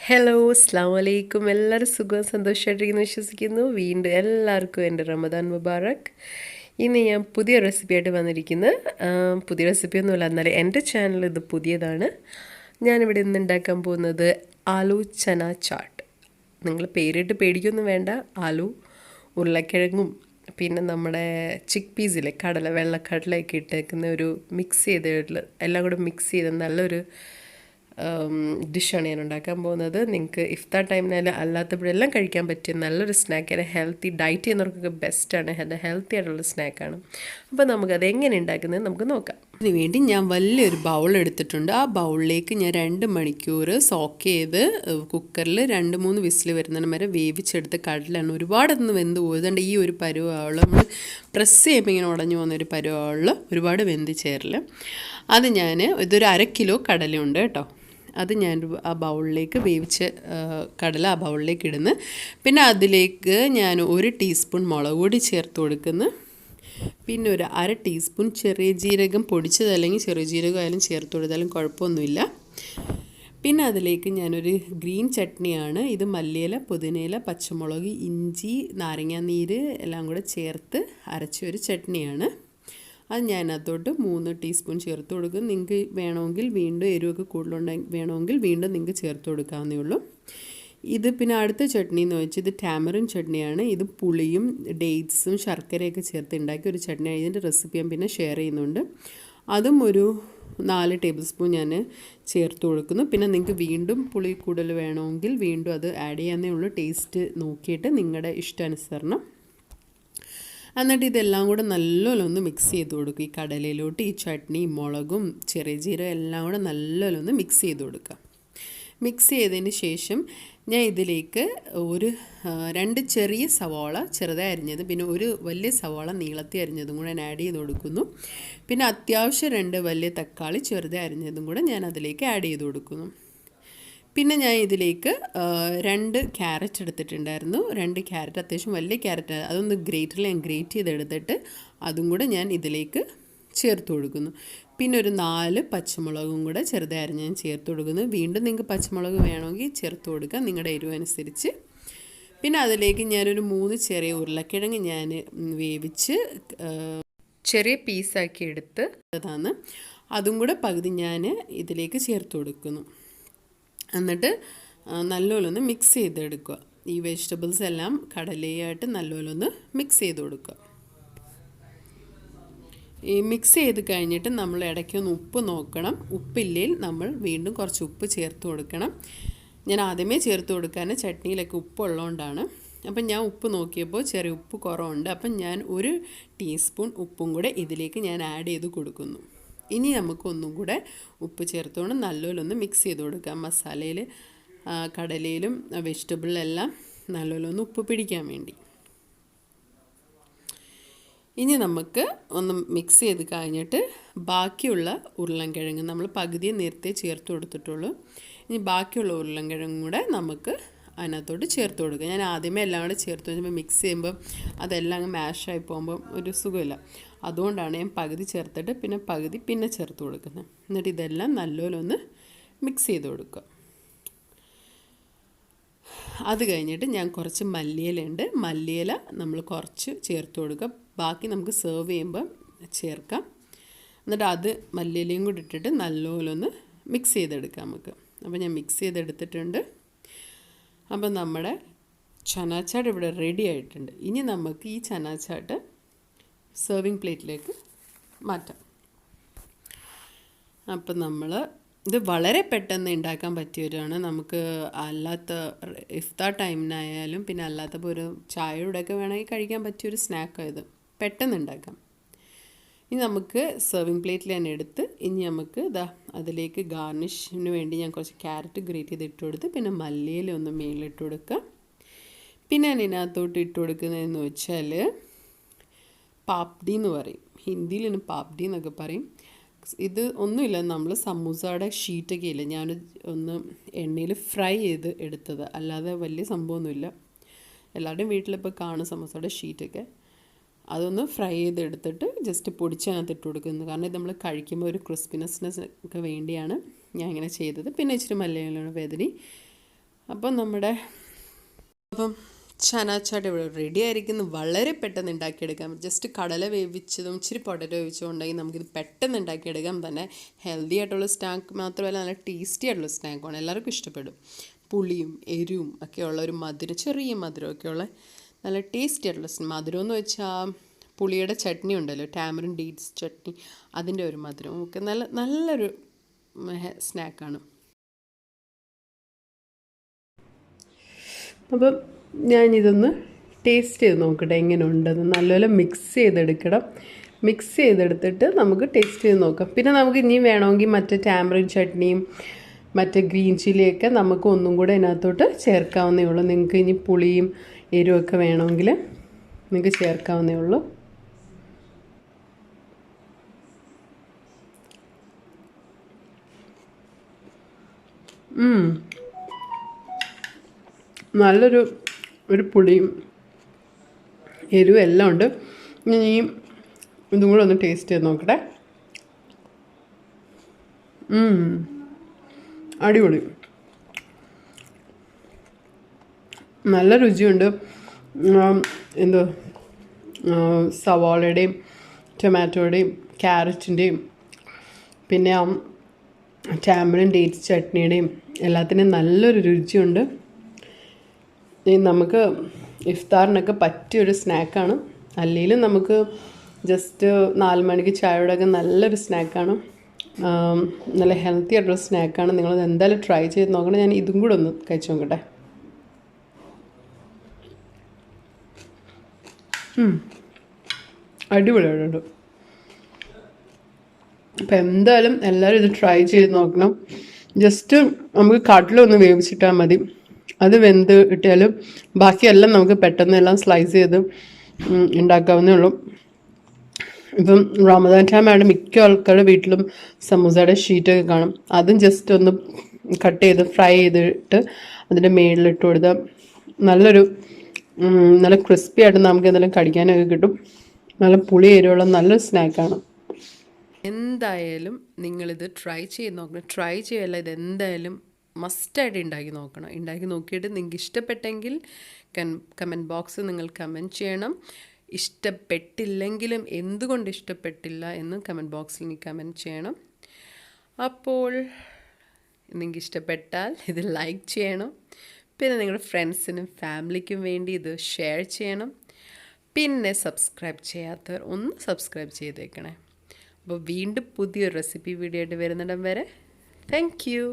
Hello അസ്സാം വലൈക്കും. എല്ലാവരും സുഖവും സന്തോഷമായിട്ടിരിക്കുന്നു വിശ്വസിക്കുന്നു. വീണ്ടും എല്ലാവർക്കും എൻ്റെ റമദാൻ മുബാറക്. ഇന്ന് ഞാൻ പുതിയ റെസിപ്പിയായിട്ട് വന്നിരിക്കുന്നത്. പുതിയ റെസിപ്പിയൊന്നുമില്ല, എന്നാലും എൻ്റെ ചാനൽ ഇത് പുതിയതാണ്. ഞാനിവിടെ ഇന്ന് ഉണ്ടാക്കാൻ പോകുന്നത് ആലു ചന ചാട്ട്. നിങ്ങൾ പേരിട്ട് പേടിക്കൊന്നും വേണ്ട. ആലു, ഉരുളക്കിഴങ്ങും പിന്നെ നമ്മുടെ ചിക്ക് പീസിലെ കടല, വെള്ളക്കടലയൊക്കെ ഇട്ടേക്കുന്ന ഒരു മിക്സ് ചെയ്തിട്ടുള്ള എല്ലാം കൂടെ മിക്സ് ചെയ്ത് നല്ലൊരു ഡിഷാണ് ഞാൻ ഉണ്ടാക്കാൻ പോകുന്നത്. നിങ്ങൾക്ക് ഇഫ്താർ ടൈമിനായാലും അല്ലാത്തപ്പോഴെല്ലാം കഴിക്കാൻ പറ്റിയ നല്ലൊരു സ്നാക്കാണ്. ഹെൽത്തി ഡയറ്റ് ചെയ്യുന്നവർക്കൊക്കെ ബെസ്റ്റാണ്, ഹെൽത്തി ആയിട്ടുള്ള സ്നാക്കാണ്. അപ്പോൾ നമുക്കത് എങ്ങനെ ഉണ്ടാക്കുന്നത് നമുക്ക് നോക്കാം. അതിനുവേണ്ടി ഞാൻ വലിയൊരു ബൗൾ എടുത്തിട്ടുണ്ട്. ആ ബൗളിലേക്ക് ഞാൻ 2 മണിക്കൂർ സോക്ക് ചെയ്ത് കുക്കറിൽ 2-3 വിസിൽ വരുന്നതിന് വരെ വേവിച്ചെടുത്ത് കടലാണ്. ഒരുപാടൊന്നും വെന്ത് പോയതുകൊണ്ട് ഈ ഒരു പരുവാവുള്ള നമ്മൾ പ്രസ് ചെയ്യുമ്പോൾ ഇങ്ങനെ ഉടഞ്ഞു പോകുന്നൊരു പരുവാവുള്ള ഒരുപാട് വെന്ത് ചേരില്ല. അത് ഇതൊരു 1/2 കിലോ കടലയുണ്ട് കേട്ടോ. അത് ഞാൻ ആ ബൗളിലേക്ക് വേവിച്ച് കടല ആ ബൗളിലേക്ക് ഇടുന്നു. പിന്നെ അതിലേക്ക് ഞാൻ 1 ടീസ്പൂൺ മുളക് പൊടി ചേർത്ത് കൊടുക്കുന്നു. പിന്നെ ഒരു 1/2 ടീസ്പൂൺ ചെറിയ ജീരകം പൊടിച്ചത്, അല്ലെങ്കിൽ ചെറിയ ജീരകം ആയാലും ചേർത്ത് കൊടുത്താലും കുഴപ്പമൊന്നുമില്ല. പിന്നെ അതിലേക്ക് ഞാനൊരു ഗ്രീൻ ചട്നിയാണ്. ഇത് മല്ലിയില, പുതിനയില, പച്ചമുളക്, ഇഞ്ചി, നാരങ്ങാനീര് എല്ലാം കൂടെ ചേർത്ത് അരച്ച ഒരു ചട്നിയാണ്. അത് ഞാനതോട്ട് 3 ടീസ്പൂൺ ചേർത്ത് കൊടുക്കും. നിങ്ങൾക്ക് വേണമെങ്കിൽ വീണ്ടും എരിവൊക്കെ വേണമെങ്കിൽ വീണ്ടും നിങ്ങൾക്ക് ചേർത്ത് കൊടുക്കാവുന്നേ ഉള്ളൂ. ഇത് പിന്നെ അടുത്ത ചട്നി എന്ന് വെച്ചാൽ ഇത് ടാമറിൻ ചട്നിയാണ്. ഇത് പുളിയും ഡേറ്റ്സും ശർക്കരയൊക്കെ ചേർത്ത് ഉണ്ടാക്കിയ ഒരു ചട്നിയാണ്. ഇതിൻ്റെ റെസിപ്പി ഞാൻ പിന്നെ ഷെയർ ചെയ്യുന്നുണ്ട്. അതും ഒരു 4 ടേബിൾ സ്പൂൺ ഞാൻ ചേർത്ത് കൊടുക്കുന്നു. പിന്നെ നിങ്ങൾക്ക് വീണ്ടും പുളി കൂടുതൽ വേണമെങ്കിൽ വീണ്ടും അത് ആഡ് ചെയ്യാവുന്നേ ഉള്ളൂ, ടേസ്റ്റ് നോക്കിയിട്ട് നിങ്ങളുടെ ഇഷ്ടാനുസരണം. എന്നിട്ട് ഇതെല്ലാം കൂടെ നല്ലോണം ഒന്ന് മിക്സ് ചെയ്ത് കൊടുക്കുക. ഈ കടലയിലോട്ട് ഈ ചട്നി, മുളകും ചെറിയ ജീരകം എല്ലാം കൂടെ നല്ലോണം ഒന്ന് മിക്സ് ചെയ്ത് കൊടുക്കുക. മിക്സ് ചെയ്തതിന് ശേഷം ഞാൻ ഇതിലേക്ക് 2 ചെറിയ സവാള ചെറുതായി അരിഞ്ഞത്, പിന്നെ 1 വലിയ സവാള നീളത്തി അരിഞ്ഞതും കൂടെ ഞാൻ ആഡ് ചെയ്ത് കൊടുക്കുന്നു. പിന്നെ അത്യാവശ്യം 2 വലിയ തക്കാളി ചെറുതായി അരിഞ്ഞതും കൂടെ ഞാൻ അതിലേക്ക് ആഡ് ചെയ്ത് കൊടുക്കുന്നു. പിന്നെ ഞാൻ ഇതിലേക്ക് 2 ക്യാരറ്റ് എടുത്തിട്ടുണ്ടായിരുന്നു. 2 ക്യാരറ്റ് അത്യാവശ്യം വലിയ ക്യാരറ്റ്, അതൊന്ന് ഗ്രേറ്ററിൽ ഞാൻ ഗ്രേറ്റ് ചെയ്തെടുത്തിട്ട് അതും കൂടെ ഞാൻ ഇതിലേക്ക് ചേർത്ത് കൊടുക്കുന്നു. പിന്നെ ഒരു 4 പച്ചമുളകും കൂടെ ചെറുതായി അരിഞ്ഞ് ഞാൻ ചേർത്ത് കൊടുക്കുന്നു. വീണ്ടും നിങ്ങൾക്ക് പച്ചമുളക് വേണമെങ്കിൽ ചേർത്ത് കൊടുക്കുക, നിങ്ങളുടെ എരിവനുസരിച്ച്. പിന്നെ അതിലേക്ക് ഞാനൊരു 3 ചെറിയ ഉരുളക്കിഴങ്ങ് ഞാൻ വേവിച്ച് ചെറിയ പീസാക്കി എടുത്ത് അതാണ്, അതും കൂടെ പകുതി ഞാൻ ഇതിലേക്ക് ചേർത്ത് കൊടുക്കുന്നു. എന്നിട്ട് നല്ലോണം ഒന്ന് മിക്സ് ചെയ്തെടുക്കുക. ഈ വെജിറ്റബിൾസ് എല്ലാം കടലയായിട്ട് നല്ലോണം ഒന്ന് മിക്സ് ചെയ്ത് കൊടുക്കുക. ഈ മിക്സ് ചെയ്ത് കഴിഞ്ഞിട്ട് നമ്മൾ ഇടയ്ക്കൊന്ന് ഉപ്പ് നോക്കണം. ഉപ്പില്ലെങ്കിൽ നമ്മൾ വീണ്ടും കുറച്ച് ഉപ്പ് ചേർത്ത് കൊടുക്കണം. ഞാൻ ആദ്യമേ ചേർത്ത് കൊടുക്കാൻ ചട്നിയിലൊക്കെ ഉപ്പുള്ളതുകൊണ്ടാണ്. അപ്പം ഞാൻ ഉപ്പ് നോക്കിയപ്പോൾ ചെറിയ ഉപ്പ് കുറവുണ്ട്. അപ്പം ഞാൻ 1 ടീസ്പൂൺ ഉപ്പും കൂടെ ഇതിലേക്ക് ഞാൻ ആഡ് ചെയ്ത് കൊടുക്കുന്നു. ഇനി നമുക്ക് ഒന്നും കൂടെ ഉപ്പ് ചേർത്തുകൊണ്ട് നല്ലോണം ഒന്ന് മിക്സ് ചെയ്ത് കൊടുക്കാം. മസാലയിൽ, കടലയിലും വെജിറ്റബിളിലെല്ലാം നല്ലോണം ഒന്ന് ഉപ്പ് പിടിക്കാൻ വേണ്ടി. ഇനി നമുക്ക് ഒന്ന് മിക്സ് ചെയ്ത് കഴിഞ്ഞിട്ട് ബാക്കിയുള്ള ഉരുളൻകിഴങ്ങ് നമ്മൾ പകുതിയെ നേരത്തെ ചേർത്ത് കൊടുത്തിട്ടുള്ളൂ. ഇനി ബാക്കിയുള്ള ഉരുളൻകിഴങ്ങും കൂടെ നമുക്ക് അതിനകത്തോട്ട് ചേർത്ത് കൊടുക്കുക. ഞാൻ ആദ്യമേ എല്ലാം കൂടെ ചേർത്ത് വെച്ചപ്പോൾ മിക്സ് ചെയ്യുമ്പോൾ അതെല്ലാം അങ്ങ് മാഷായി പോകുമ്പോൾ ഒരു സുഖമില്ല. അതുകൊണ്ടാണ് ഞാൻ പകുതി ചേർത്തിട്ട് പിന്നെ പകുതി പിന്നെ ചേർത്ത് കൊടുക്കുന്നത്. എന്നിട്ട് ഇതെല്ലാം നല്ലോണം ഒന്ന് മിക്സ് ചെയ്ത് കൊടുക്കുക. അത് കഴിഞ്ഞിട്ട് ഞാൻ കുറച്ച് മല്ലിയിലുണ്ട്, മല്ലിയില നമ്മൾ കുറച്ച് ചേർത്ത് കൊടുക്കുക. ബാക്കി നമുക്ക് സെർവ് ചെയ്യുമ്പോൾ ചേർക്കാം. എന്നിട്ട് അത് മല്ലിയിലയും കൂടി ഇട്ടിട്ട് നല്ലോണം ഒന്ന് മിക്സ് ചെയ്തെടുക്കാം നമുക്ക്. അപ്പോൾ ഞാൻ മിക്സ് ചെയ്തെടുത്തിട്ടുണ്ട്. അപ്പം നമ്മുടെ ചന ചാട്ട് ഇവിടെ റെഡി ആയിട്ടുണ്ട്. ഇനി നമുക്ക് ഈ ചന ചാട്ട് സെർവിങ് പ്ലേറ്റിലേക്ക് മാറ്റാം. അപ്പം ഇത് വളരെ പെട്ടെന്ന് ഉണ്ടാക്കാൻ പറ്റിയവരാണ്. നമുക്ക് അല്ലാത്ത ഇഫ്താർ ടൈമിനായാലും പിന്നെ അല്ലാത്തപ്പോൾ ഒരു ചായയോടെയൊക്കെ വേണമെങ്കിൽ കഴിക്കാൻ പറ്റിയൊരു സ്നാക്കാണ് ഇത്. പെട്ടെന്ന് ഉണ്ടാക്കാം. ഇനി നമുക്ക് സെർവിങ് പ്ലേറ്റിൽ തന്നെ എടുത്ത് ഇനി നമുക്ക് അതിലേക്ക് ഗാർണിഷിന് വേണ്ടി ഞാൻ കുറച്ച് ക്യാരറ്റ് ഗ്രേറ്റ് ചെയ്ത് ഇട്ട് കൊടുത്ത് പിന്നെ മല്ലിയില ഒന്ന് മേളിലിട്ട് കൊടുക്കുക. പിന്നെ ഞാൻ ഇതിനകത്തോട്ട് ഇട്ട് കൊടുക്കുന്നതെന്ന് വെച്ചാൽ പാപ്ഡി എന്ന് പറയും, ഹിന്ദിയിൽ പാപ്ഡി എന്നൊക്കെ പറയും. ഇത് ഒന്നുമില്ല, നമ്മൾ സമൂസയുടെ ഷീറ്റൊക്കെ ഇല്ല, ഞാൻ ഒന്ന് എണ്ണയിൽ ഫ്രൈ ചെയ്ത് എടുത്തത്, അല്ലാതെ വലിയ സംഭവമൊന്നുമില്ല. എല്ലാവരുടെയും വീട്ടിലിപ്പോൾ കാണും സമൂസയുടെ ഷീറ്റൊക്കെ. അതൊന്ന് ഫ്രൈ ചെയ്തെടുത്തിട്ട് ജസ്റ്റ് പൊടിച്ചതിനകത്ത് ഇട്ട് കൊടുക്കുന്നത്. കാരണം ഇത് നമ്മൾ കഴിക്കുമ്പോൾ ഒരു ക്രിസ്പിനെസ്സിനൊക്കെ വേണ്ടിയാണ് ഞാൻ ഇങ്ങനെ ചെയ്തത്. പിന്നെ ഇച്ചിരി മല്ലിയില വേദനി അപ്പം നമ്മുടെ ചന ചാട്ട് ഇവിടെ റെഡി ആയിരിക്കുന്നു. വളരെ പെട്ടെന്ന് ഉണ്ടാക്കിയെടുക്കാം. ജസ്റ്റ് കടല വേവിച്ചതും ഇച്ചിരി പൊട്ടറ്റോ വേവിച്ചതും ഉണ്ടെങ്കിൽ നമുക്കിത് പെട്ടെന്ന് ഉണ്ടാക്കിയെടുക്കാം. തന്നെ ഹെൽത്തി ആയിട്ടുള്ള സ്നാക്ക് മാത്രമല്ല നല്ല ടേസ്റ്റി ആയിട്ടുള്ള സ്നാക്കുമാണ്. എല്ലാവർക്കും ഇഷ്ടപ്പെടും. പുളിയും എരിവും ഒക്കെയുള്ള ഒരു മധുരം, ചെറിയ മധുരമൊക്കെയുള്ള നല്ല ടേസ്റ്റി ആയിട്ടുള്ള മധുരം എന്ന് വെച്ചാൽ പുളിയുടെ ചട്നി ഉണ്ടല്ലോ, ടാമറിൻ ഡേറ്റ്സ് ചട്നി, അതിൻ്റെ ഒരു മധുരം ഒക്കെ നല്ലൊരു സ്നാക്കാണ്. അപ്പം ഞാനിതൊന്ന് ടേസ്റ്റ് ചെയ്ത് നോക്കട്ടെ എങ്ങനെ ഉണ്ടെന്ന്. നല്ലപോലെ മിക്സ് ചെയ്തെടുക്കണം. മിക്സ് ചെയ്തെടുത്തിട്ട് നമുക്ക് ടേസ്റ്റ് ചെയ്ത് നോക്കാം. പിന്നെ നമുക്ക് ഇനി വേണമെങ്കിൽ മറ്റേ ടാമറിൻ ചട്നിയും മറ്റേ ഗ്രീൻ ചില്ലിയൊക്കെ നമുക്ക് ഒന്നും കൂടെ ഇതിനകത്തോട്ട് ചേർക്കാവുന്നേ ഉള്ളൂ. നിങ്ങൾക്ക് ഇനി പുളിയും എരിവൊക്കെ വേണമെങ്കിൽ നിങ്ങൾക്ക് ചേർക്കാവുന്നേ ഉള്ളൂ. നല്ലൊരു പുളിയും എരിവും എല്ലാം ഉണ്ട്. ഇനി ഇതും കൂടെ ഒന്ന് ടേസ്റ്റ് ചെയ്ത് നോക്കട്ടെ. അടിപൊളി, നല്ല രുചിയുണ്ട്. എന്തോ സവാളയുടെയും ടൊമാറ്റോയുടെയും ക്യാരറ്റിൻ്റെയും പിന്നെ ടാമറിൻ ഡേറ്റ്സ് ചട്നിയുടെയും എല്ലാത്തിനും നല്ലൊരു രുചിയുണ്ട്. നമുക്ക് ഇഫ്താറിനൊക്കെ പറ്റിയൊരു സ്നാക്കാണ്. അല്ലെങ്കിലും നമുക്ക് ജസ്റ്റ് 4 മണിക്ക് ചായയോടൊക്കെ നല്ലൊരു സ്നാക്കാണ്. നല്ല ഹെൽത്തി ആയിട്ടുള്ള സ്നാക്കാണ്. നിങ്ങളത് എന്തായാലും ട്രൈ ചെയ്ത് നോക്കണം. ഞാൻ ഇതും കൂടെ ഒന്ന് കഴിച്ചു നോക്കട്ടെ. അടിപൊളിയായിട്ടുണ്ട്. അപ്പം എന്തായാലും എല്ലാവരും ഇത് ട്രൈ ചെയ്ത് നോക്കണം. ജസ്റ്റ് നമുക്ക് കടലൊന്ന് വേവിച്ചിട്ടാൽ മതി. അത് വെന്ത് കിട്ടിയാലും ബാക്കിയെല്ലാം നമുക്ക് പെട്ടെന്ന് എല്ലാം സ്ലൈസ് ചെയ്ത് ഉണ്ടാക്കാവുന്നേ ഉള്ളൂ. ഇപ്പം റമദാൻ ടൈമാണ്, മിക്ക ആൾക്കാരുടെ വീട്ടിലും സമൂസയുടെ ഷീറ്റൊക്കെ കാണും. അതും ജസ്റ്റ് ഒന്ന് കട്ട് ചെയ്ത് ഫ്രൈ ചെയ്തിട്ട് അതിൻ്റെ മേളിലിട്ട് കൊടുത്താൽ നല്ല ക്രിസ്പി ആയിട്ട് നമുക്ക് എന്തെങ്കിലും കടിക്കാനൊക്കെ കിട്ടും. നല്ല പുളി എരിവുള്ള നല്ലൊരു സ്നാക്കാണ്. എന്തായാലും നിങ്ങളിത് ട്രൈ ചെയ്ത് നോക്കണം. ട്രൈ ചെയ്യല്ല, ഇതെന്തായാലും മസ്റ്റായിട്ട് ഉണ്ടാക്കി നോക്കണം. ഉണ്ടാക്കി നോക്കിയിട്ട് നിങ്ങൾക്ക് ഇഷ്ടപ്പെട്ടെങ്കിൽ കമൻറ്റ് ബോക്സിൽ നിങ്ങൾ കമൻറ്റ് ചെയ്യണം. ഇഷ്ടപ്പെട്ടില്ലെങ്കിലും എന്തുകൊണ്ട് ഇഷ്ടപ്പെട്ടില്ല എന്ന് കമൻറ്റ് ബോക്സിൽ നീ കമൻറ്റ് ചെയ്യണം. അപ്പോൾ നിങ്ങൾക്ക് ഇഷ്ടപ്പെട്ടാൽ ഇത് ലൈക്ക് ചെയ്യണം. പിന്നെ നിങ്ങളുടെ ഫ്രണ്ട്സിനും ഫാമിലിക്കും വേണ്ടി ഇത് ഷെയർ ചെയ്യണം. പിന്നെ സബ്സ്ക്രൈബ് ചെയ്യാത്തവർ ഒന്ന് സബ്സ്ക്രൈബ് ചെയ്തേക്കണേ. അപ്പോൾ വീണ്ടും പുതിയൊരു റെസിപ്പി വീഡിയോ ആയിട്ട് വരുന്നിടം വരെ താങ്ക് യു.